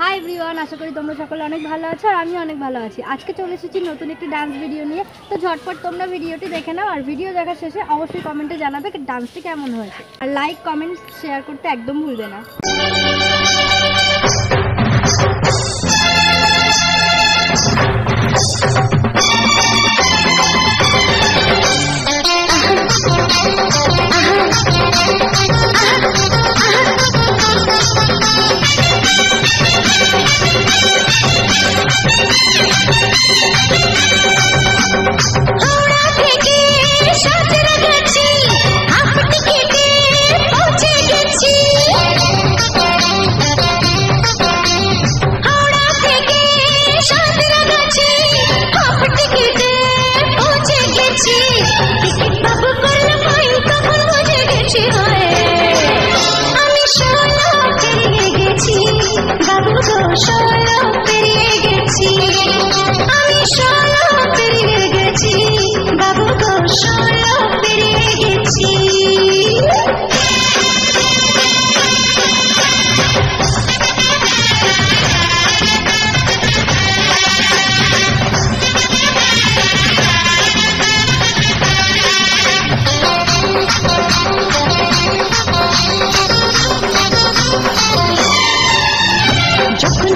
Hi everyone, আশা করি তোমরা সকলে অনেক ভালো আছো আর আমি অনেক ভালো আছি। আজকে চলে এসেছি নতুন একটি ডান্স ভিডিও নিয়ে। তো ঝটপট তোমরা ভিডিওটি দেখে নাও আর ভিডিও দেখার শেষে অবশ্যই কমেন্টে জানাবে ডান্সটি কেমন হয়েছে। আর লাইক কমেন্ট শেয়ার করতে একদম ভুলবে না।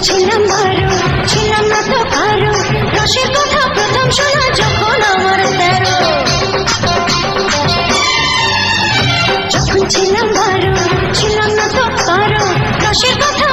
ছিলাম ভালো, ছিলাম না তো কারো, রসের কথা প্রথম শোনা যখন আমার 13। যখন ছিলাম ভালো, ছিলাম না তো কারো, রসের কথা